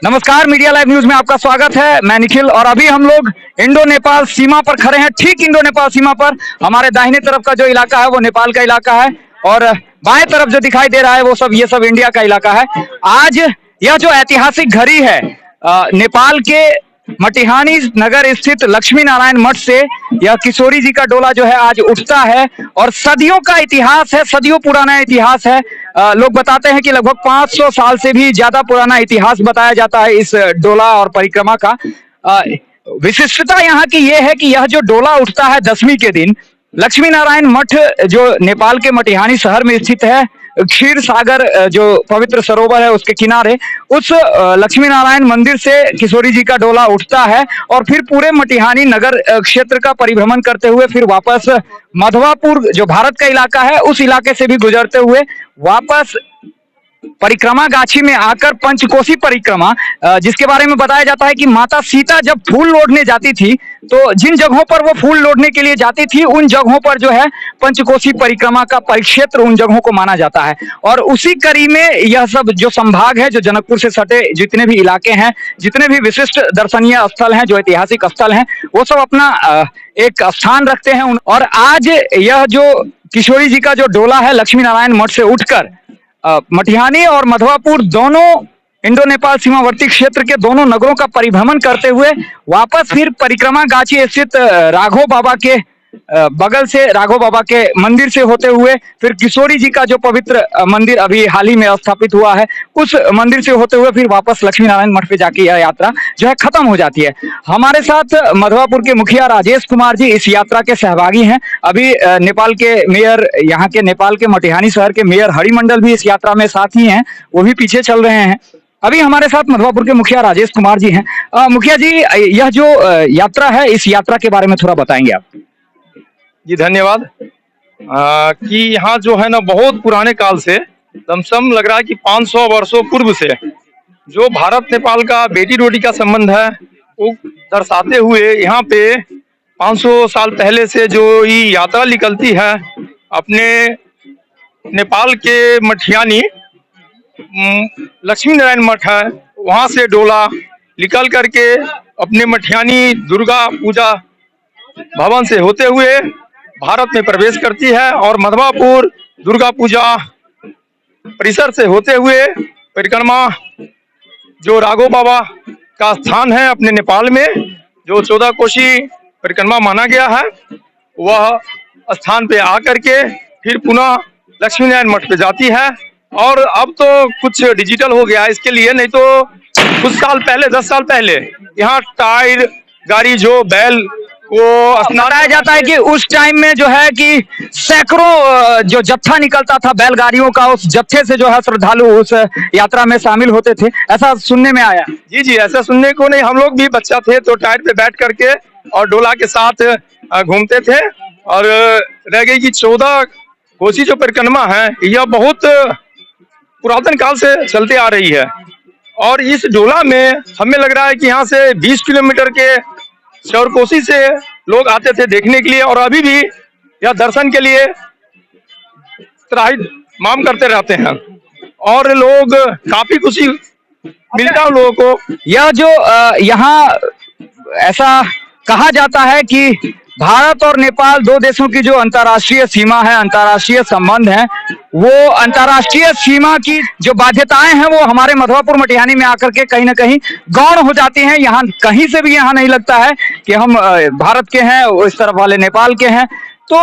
नमस्कार, media live news में आपका स्वागत है। मैं निखिल और अभी हम लोग इंडो नेपाल सीमा पर खड़े हैं। ठीक इंडो नेपाल सीमा पर हमारे दाहिने तरफ का जो इलाका है वो नेपाल का इलाका है और बाएं तरफ जो दिखाई दे रहा है वो सब ये सब इंडिया का इलाका है। आज यह जो ऐतिहासिक घड़ी है नेपाल के मटिहानी नगर स्थित लक्ष्मी नारायण मठ से यह किशोरी जी का डोला जो है आज उठता है और सदियों का इतिहास है, सदियों पुराना इतिहास है। लोग बताते हैं कि लगभग 500 साल से भी ज्यादा पुराना इतिहास बताया जाता है इस डोला और परिक्रमा का। विशिष्टता यहाँ की यह है कि यह जो डोला उठता है दशमी के दिन लक्ष्मी नारायण मठ जो नेपाल के मटिहानी शहर में स्थित है, क्षीर सागर जो पवित्र सरोवर है उसके किनारे, उस लक्ष्मी नारायण मंदिर से किशोरी जी का डोला उठता है और फिर पूरे मटिहानी नगर क्षेत्र का परिभ्रमण करते हुए फिर वापस मधवापुर जो भारत का इलाका है उस इलाके से भी गुजरते हुए वापस परिक्रमा गाछी में आकर पंचकोसी परिक्रमा, जिसके बारे में बताया जाता है कि माता सीता जब फूल लोढ़ने जाती थी तो जिन जगहों पर वो फूल लोढ़ने के लिए जाती थी उन जगहों पर जो है पंचकोसी परिक्रमा का परिक्षेत्र उन जगहों को माना जाता है। और उसी कड़ी में यह सब जो संभाग है, जो जनकपुर से सटे जितने भी इलाके हैं, जितने भी विशिष्ट दर्शनीय स्थल हैं, जो ऐतिहासिक स्थल हैं, वो सब अपना एक स्थान रखते हैं। और आज यह जो किशोरी जी का जो डोला है लक्ष्मी नारायण मठ से उठकर मटिहानी और मधवापुर दोनों इंडो नेपाल सीमावर्ती क्षेत्र के दोनों नगरों का परिभ्रमण करते हुए वापस फिर परिक्रमा गाछी स्थित राघव बाबा के बगल से, राघव बाबा के मंदिर से होते हुए फिर किशोरी जी का जो पवित्र मंदिर अभी हाल ही में स्थापित हुआ है उस मंदिर से होते हुए फिर वापस लक्ष्मी नारायण मठ पे जाके यह यात्रा जो है खत्म हो जाती है। हमारे साथ मधवापुर के मुखिया राजेश कुमार जी इस यात्रा के सहभागी हैं। अभी नेपाल के मेयर, यहाँ के नेपाल के मटिहानी शहर के मेयर हरिमंडल भी इस यात्रा में साथ ही हैं, वो भी पीछे चल रहे हैं। अभी हमारे साथ मधवापुर के मुखिया राजेश कुमार जी हैं। मुखिया जी, यह जो यात्रा है इस यात्रा के बारे में थोड़ा बताएंगे आप? जी धन्यवाद। कि यहाँ जो है ना बहुत पुराने काल से लमसम लग रहा है कि 500 वर्षों पूर्व से जो भारत नेपाल का बेटी रोटी का संबंध है वो दर्शाते हुए यहाँ पे 500 साल पहले से जो ये यात्रा निकलती है अपने नेपाल के मठियानी लक्ष्मी नारायण मठ है, वहाँ से डोला निकल करके अपने मठियानी दुर्गा पूजा भवन से होते हुए भारत में प्रवेश करती है और मधवापुर दुर्गा पूजा परिसर से होते हुए परिक्रमा जो राघव बाबा का स्थान है अपने नेपाल में, जो 14 कोसी परिक्रमा माना गया है, वह स्थान पे आकर के फिर पुनः लक्ष्मी नारायण मठ पे जाती है। और अब तो कुछ डिजिटल हो गया इसके लिए, नहीं तो कुछ साल पहले 10 साल पहले यहाँ टायर गाड़ी जो बैल को बताया जाता है कि उस टाइम में जो है कि सैकड़ों जो जत्था निकलता था बैलगाड़ियों का, उस जत्थे से जो है श्रद्धालु उस यात्रा में शामिल होते थे, ऐसा सुनने में आया। जी जी, ऐसा सुनने को नहीं, हम लोग भी बच्चा थे तो टायर पे बैठ करके और डोला के साथ घूमते थे। और रह गई कि 14 कोसी जो परिक्रमा है यह बहुत पुरातन काल से चलते आ रही है और इस डोला में हमें लग रहा है कि यहाँ से 20 किलोमीटर के कोसी से लोग आते थे देखने के लिए और अभी भी यह दर्शन के लिए माम करते रहते हैं और लोग काफी खुशी मिलता है लोगों को। यह जो यहाँ ऐसा कहा जाता है कि भारत और नेपाल दो देशों की जो अंतर्राष्ट्रीय सीमा है, अंतर्राष्ट्रीय संबंध है, वो अंतर्राष्ट्रीय सीमा की जो बाध्यताएं हैं वो हमारे मधवापुर मटिहानी में आकर के कहीं ना कहीं गौण हो जाती हैं। यहाँ कहीं से भी यहाँ नहीं लगता है कि हम भारत के हैं, इस तरफ वाले नेपाल के हैं। तो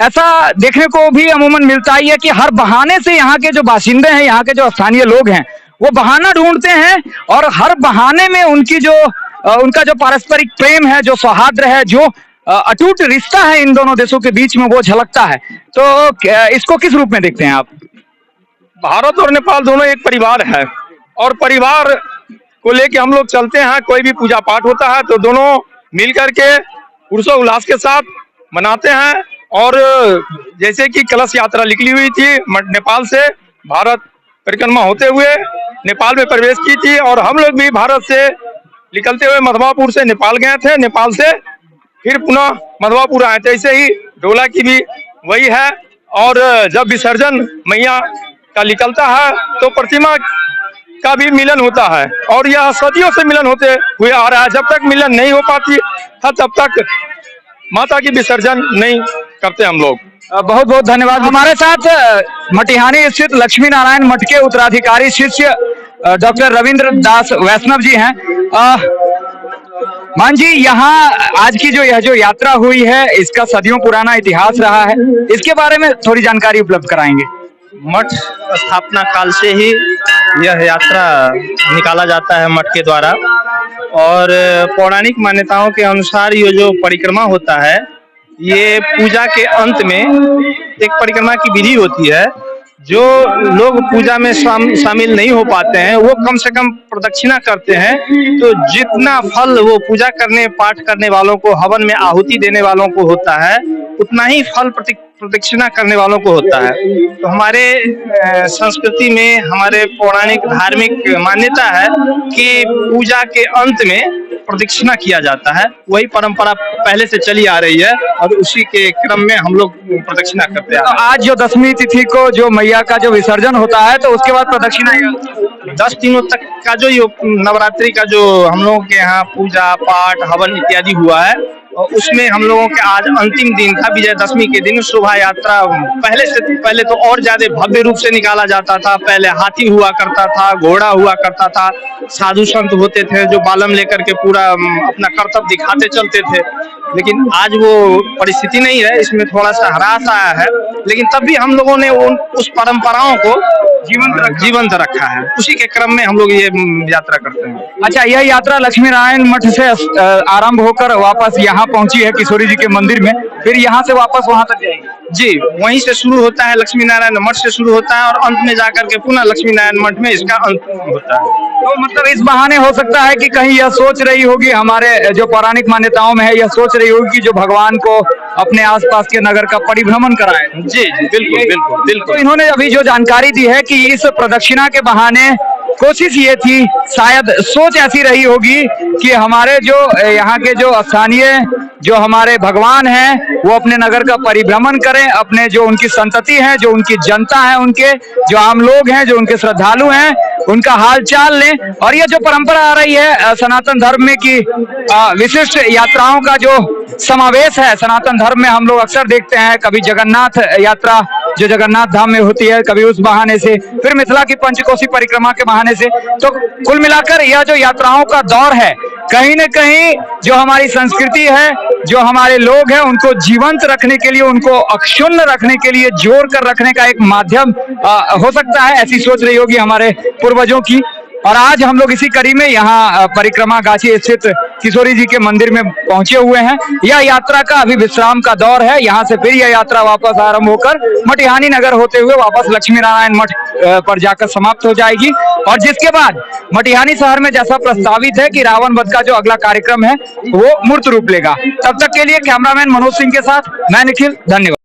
ऐसा देखने को भी अमूमन मिलता ही है कि हर बहाने से यहाँ के जो बाशिंदे हैं, यहाँ के जो स्थानीय लोग हैं, वो बहाना ढूंढते हैं और हर बहाने में उनका जो पारस्परिक प्रेम है, जो सौहार्द है, जो अटूट रिश्ता है इन दोनों देशों के बीच में, वो झलकता है। तो इसको किस रूप में देखते हैं आप? भारत और नेपाल दोनों एक परिवार है और परिवार को लेके हम लोग चलते हैं। कोई भी पूजा पाठ होता है तो दोनों मिल करके पुरुषों उल्लास के साथ मनाते हैं। और जैसे कि कलश यात्रा निकली हुई थी नेपाल से, भारत परिक्रमा होते हुए नेपाल में प्रवेश की थी और हम लोग भी भारत से निकलते हुए मधवापुर से नेपाल गए थे, नेपाल से फिर पुनः मधवापुर आए थे। ऐसे ही डोला की भी वही है। और जब विसर्जन मैया का निकलता है तो प्रतिमा का भी मिलन होता है और यह सदियों से मिलन होते हुए आ रहा है। जब तक मिलन नहीं हो पाती है तब तक माता की विसर्जन नहीं करते हम लोग। बहुत बहुत धन्यवाद। हमारे साथ मटिहानी स्थित लक्ष्मी नारायण मठ के उत्तराधिकारी शिष्य डॉक्टर रविंद्र दास वैष्णव जी हैं। मान जी, यहाँ आज की यह जो यात्रा हुई है, इसका सदियों पुराना इतिहास रहा है, इसके बारे में थोड़ी जानकारी उपलब्ध कराएंगे। मठ स्थापना काल से ही यह यात्रा निकाला जाता है मठ के द्वारा और पौराणिक मान्यताओं के अनुसार ये जो परिक्रमा होता है, ये पूजा के अंत में एक परिक्रमा की विधि होती है। जो लोग पूजा में शामिल नहीं हो पाते हैं वो कम से कम प्रदक्षिणा करते हैं, तो जितना फल वो पूजा करने पाठ करने वालों को, हवन में आहुति देने वालों को होता है, उतना ही फल प्रदक्षिणा करने वालों को होता है। तो हमारे संस्कृति में, हमारे पौराणिक धार्मिक मान्यता है कि पूजा के अंत में प्रदक्षिणा किया जाता है। वही परंपरा पहले से चली आ रही है और उसी के क्रम में हम लोग प्रदक्षिणा करते हैं। तो आज जो 10वीं तिथि को जो मैया का जो विसर्जन होता है, तो उसके बाद प्रदक्षिणा 10 दिनों तक का जो नवरात्रि का जो हम लोगों के यहाँ पूजा पाठ हवन इत्यादि हुआ है, और उसमें हम लोगों के आज अंतिम दिन था। विजयदशमी के दिन शोभा यात्रा पहले तो और ज्यादा भव्य रूप से निकाला जाता था। पहले हाथी हुआ करता था, घोड़ा हुआ करता था, साधु संत होते थे जो बालम लेकर के पूरा अपना कर्तव्य दिखाते चलते थे। लेकिन आज वो परिस्थिति नहीं है, इसमें थोड़ा सा ह्रास आया है, लेकिन तब भी हम लोगों ने उस परंपराओं को जीवंत रखा है। उसी के क्रम में हम लोग ये यात्रा करते हैं। अच्छा, यह यात्रा लक्ष्मी नारायण मठ से आरंभ होकर वापस यहाँ पहुंची है किशोरी जी के मंदिर में, फिर यहाँ से वापस वहां तक जाएगी? जी, वहीं से शुरू होता है, लक्ष्मी नारायण मठ से शुरू होता है और अंत में जाकर के पुनः लक्ष्मी नारायण मठ में इसका अंत होता है। तो मतलब इस बहाने हो सकता है कि कहीं यह सोच रही होगी, हमारे जो पौराणिक मान्यताओं में है, यह सोच रही होगी कि जो भगवान को अपने आसपास के नगर का परिभ्रमण कराए। जी बिल्कुल बिल्कुल बिल्कुल। तो इन्होंने अभी जो जानकारी दी है कि इस प्रदक्षिणा के बहाने कोशिश ये थी, शायद सोच ऐसी रही होगी कि हमारे जो यहाँ के जो स्थानीय जो हमारे भगवान हैं वो अपने नगर का परिभ्रमण करें, अपने जो उनकी संतति है, जो उनकी जनता है, उनके जो आम लोग हैं, जो उनके श्रद्धालु हैं, उनका हाल चाल लें। और ये जो परंपरा आ रही है सनातन धर्म में कि विशिष्ट यात्राओं का जो समावेश है सनातन धर्म में, हम लोग अक्सर देखते हैं, कभी जगन्नाथ यात्रा जो जगन्नाथ धाम में होती है, कभी उस बहाने से, फिर मिथिला की पंचकोसी परिक्रमा के बहाने से। तो कुल मिलाकर यह जो यात्राओं का दौर है, कहीं न कहीं जो हमारी संस्कृति है, जो हमारे लोग हैं, उनको जीवंत रखने के लिए, उनको अक्षुण्ण रखने के लिए, जोड़ कर रखने का एक माध्यम हो सकता है, ऐसी सोच रही होगी हमारे पूर्वजों की। और आज हम लोग इसी कड़ी में यहाँ परिक्रमा गाछी स्थित किशोरी जी के मंदिर में पहुंचे हुए हैं। यह यात्रा का अभी विश्राम का दौर है, यहाँ से फिर यह यात्रा वापस आरंभ होकर मटिहानी नगर होते हुए वापस लक्ष्मी नारायण मठ पर जाकर समाप्त हो जाएगी। और जिसके बाद मटिहानी शहर में जैसा प्रस्तावित है कि रावण वध का जो अगला कार्यक्रम है वो मूर्त रूप लेगा। तब तक के लिए कैमरामैन मनोज सिंह के साथ मैं निखिल, धन्यवाद।